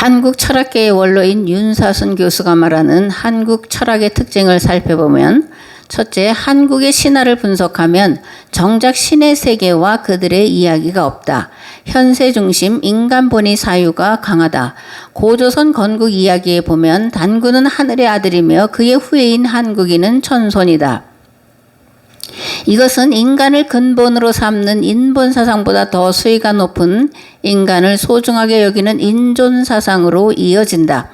한국 철학계의 원로인 윤사순 교수가 말하는 한국 철학의 특징을 살펴보면, 첫째, 한국의 신화를 분석하면 정작 신의 세계와 그들의 이야기가 없다. 현세 중심 인간 본의 사유가 강하다. 고조선 건국 이야기에 보면 단군은 하늘의 아들이며 그의 후예인 한국인은 천손이다. 이것은 인간을 근본으로 삼는 인본사상보다 더 수위가 높은 인간을 소중하게 여기는 인존사상으로 이어진다.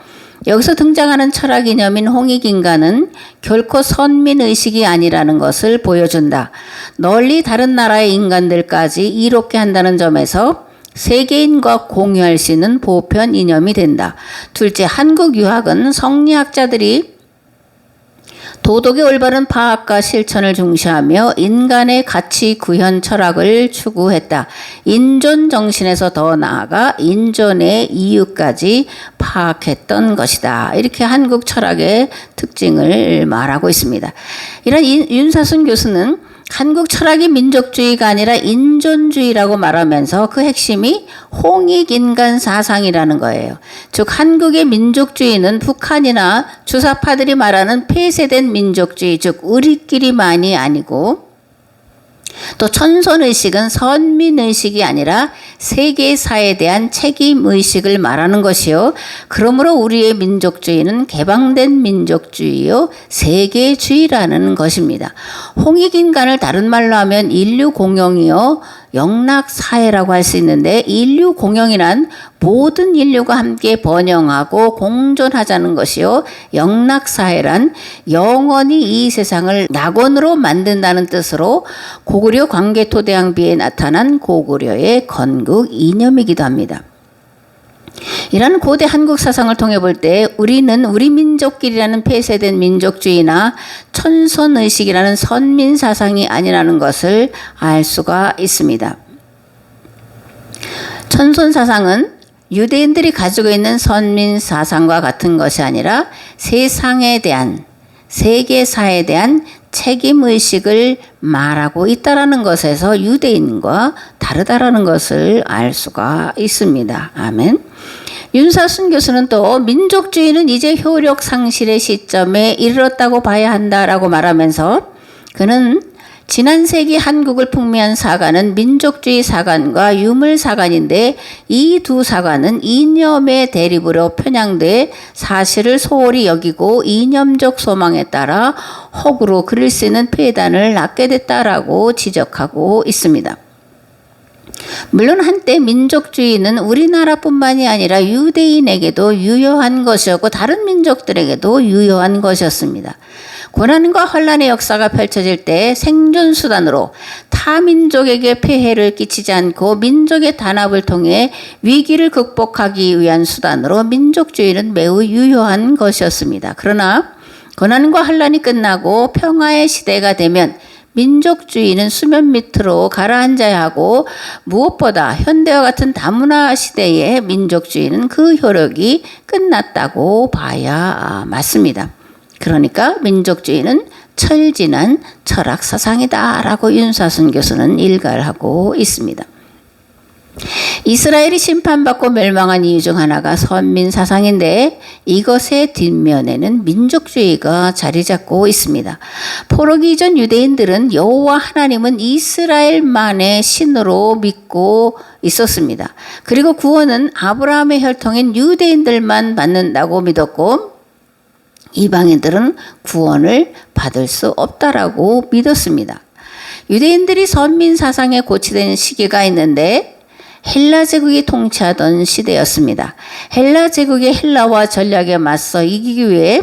여기서 등장하는 철학 이념인 홍익인간은 결코 선민의식이 아니라는 것을 보여준다. 널리 다른 나라의 인간들까지 이롭게 한다는 점에서 세계인과 공유할 수 있는 보편 이념이 된다. 둘째, 한국 유학은 성리학자들이 도덕의 올바른 파악과 실천을 중시하며 인간의 가치 구현 철학을 추구했다. 인존 정신에서 더 나아가 인존의 이유까지 파악했던 것이다. 이렇게 한국 철학의 특징을 말하고 있습니다. 이런 윤사순 교수는 한국 철학이 민족주의가 아니라 인존주의라고 말하면서 그 핵심이 홍익인간 사상이라는 거예요. 즉 한국의 민족주의는 북한이나 주사파들이 말하는 폐쇄된 민족주의, 즉 우리끼리만이 아니고, 또 천손의식은 선민의식이 아니라 세계사에 대한 책임의식을 말하는 것이요. 그러므로 우리의 민족주의는 개방된 민족주의요. 세계주의라는 것입니다. 홍익인간을 다른 말로 하면 인류공영이요. 영락사회라고 할 수 있는데, 인류공영이란 모든 인류가 함께 번영하고 공존하자는 것이요. 영락사회란 영원히 이 세상을 낙원으로 만든다는 뜻으로 고구려 광개토대왕비에 나타난 고구려의 건국 이념이기도 합니다. 이런 고대 한국 사상을 통해 볼 때 우리는 우리 민족끼리라는 폐쇄된 민족주의나 천손의식이라는 선민사상이 아니라는 것을 알 수가 있습니다. 천손사상은 유대인들이 가지고 있는 선민사상과 같은 것이 아니라 세상에 대한, 세계사에 대한 책임의식을 말하고 있다라는 것에서 유대인과 다르다라는 것을 알 수가 있습니다. 아멘. 윤사순 교수는 또 민족주의는 이제 효력 상실의 시점에 이르렀다고 봐야 한다라고 말하면서, 그는 지난 세기 한국을 풍미한 사관은 민족주의 사관과 유물 사관인데 이 두 사관은 이념의 대립으로 편향돼 사실을 소홀히 여기고 이념적 소망에 따라 허구로 그릴 수 있는 폐단을 낳게 됐다라고 지적하고 있습니다. 물론 한때 민족주의는 우리나라뿐만이 아니라 유대인에게도 유효한 것이었고 다른 민족들에게도 유효한 것이었습니다. 고난과 환란의 역사가 펼쳐질 때 생존수단으로 타민족에게 폐해를 끼치지 않고 민족의 단합을 통해 위기를 극복하기 위한 수단으로 민족주의는 매우 유효한 것이었습니다. 그러나 고난과 환란이 끝나고 평화의 시대가 되면 민족주의는 수면 밑으로 가라앉아야 하고, 무엇보다 현대와 같은 다문화 시대의 민족주의는 그 효력이 끝났다고 봐야 맞습니다. 그러니까 민족주의는 철진한 철학 사상이다라고 윤사순 교수는 일가를 하고 있습니다. 이스라엘이 심판받고 멸망한 이유 중 하나가 선민사상인데 이것의 뒷면에는 민족주의가 자리 잡고 있습니다. 포로기 이전 유대인들은 여호와 하나님은 이스라엘만의 신으로 믿고 있었습니다. 그리고 구원은 아브라함의 혈통인 유대인들만 받는다고 믿었고, 이방인들은 구원을 받을 수 없다라고 믿었습니다. 유대인들이 선민사상에 고치된 시기가 있는데 헬라 제국이 통치하던 시대였습니다. 헬라 제국의 헬라와 전략에 맞서 이기기 위해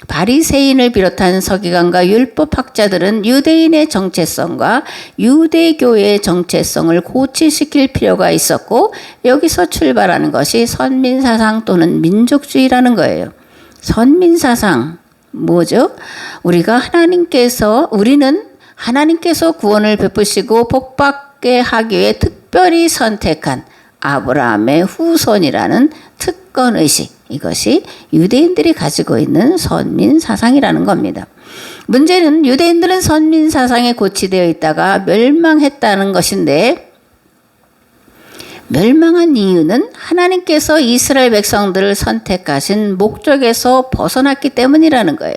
바리새인을 비롯한 서기관과 율법학자들은 유대인의 정체성과 유대교의 정체성을 고치시킬 필요가 있었고, 여기서 출발하는 것이 선민사상 또는 민족주의라는 거예요. 선민사상 뭐죠? 우리는 하나님께서 구원을 베푸시고 복받게 하기 위해 특별히 선택한 아브라함의 후손이라는 특권의식, 이것이 유대인들이 가지고 있는 선민사상이라는 겁니다. 문제는 유대인들은 선민사상에 고치되어 있다가 멸망했다는 것인데, 멸망한 이유는 하나님께서 이스라엘 백성들을 선택하신 목적에서 벗어났기 때문이라는 거예요.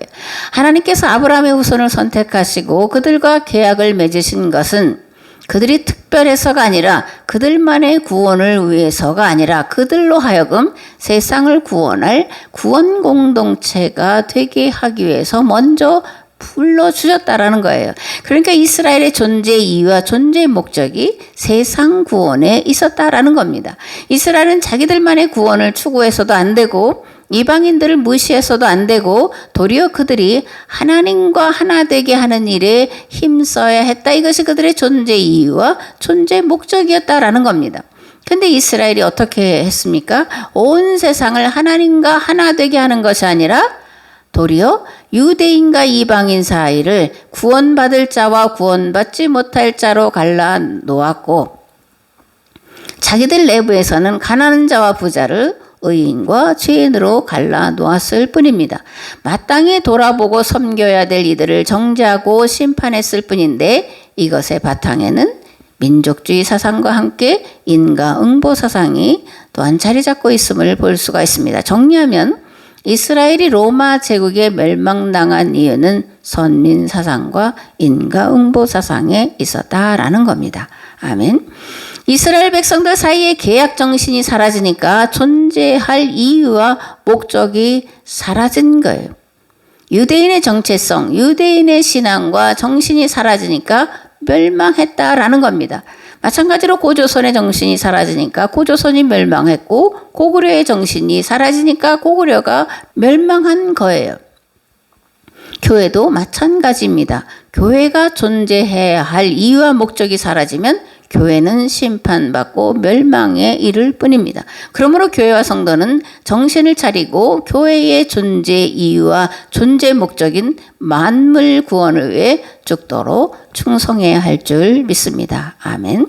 하나님께서 아브라함의 후손을 선택하시고 그들과 계약을 맺으신 것은 그들이 특별해서가 아니라 그들만의 구원을 위해서가 아니라 그들로 하여금 세상을 구원할 구원 공동체가 되게 하기 위해서 먼저 불러주셨다라는 거예요. 그러니까 이스라엘의 존재 이유와 존재 목적이 세상 구원에 있었다라는 겁니다. 이스라엘은 자기들만의 구원을 추구해서도 안 되고 이방인들을 무시해서도 안 되고 도리어 그들이 하나님과 하나 되게 하는 일에 힘써야 했다. 이것이 그들의 존재 이유와 존재 목적이었다라는 겁니다. 근데 이스라엘이 어떻게 했습니까? 온 세상을 하나님과 하나 되게 하는 것이 아니라 도리어 유대인과 이방인 사이를 구원받을 자와 구원받지 못할 자로 갈라 놓았고 자기들 내부에서는 가난한 자와 부자를 의인과 죄인으로 갈라 놓았을 뿐입니다. 마땅히 돌아보고 섬겨야 될 이들을 정죄하고 심판했을 뿐인데 이것의 바탕에는 민족주의 사상과 함께 인과응보 사상이 또한 자리 잡고 있음을 볼 수가 있습니다. 정리하면 이스라엘이 로마 제국에 멸망당한 이유는 선민 사상과 인과응보 사상에 있었다라는 겁니다. 아멘. 이스라엘 백성들 사이에 계약 정신이 사라지니까 존재할 이유와 목적이 사라진 거예요. 유대인의 정체성, 유대인의 신앙과 정신이 사라지니까 멸망했다라는 겁니다. 마찬가지로 고조선의 정신이 사라지니까 고조선이 멸망했고 고구려의 정신이 사라지니까 고구려가 멸망한 거예요. 교회도 마찬가지입니다. 교회가 존재해야 할 이유와 목적이 사라지면 교회는 심판받고 멸망에 이를 뿐입니다. 그러므로 교회와 성도는 정신을 차리고 교회의 존재 이유와 존재 목적인 만물 구원을 위해 죽도록 충성해야 할 줄 믿습니다. 아멘.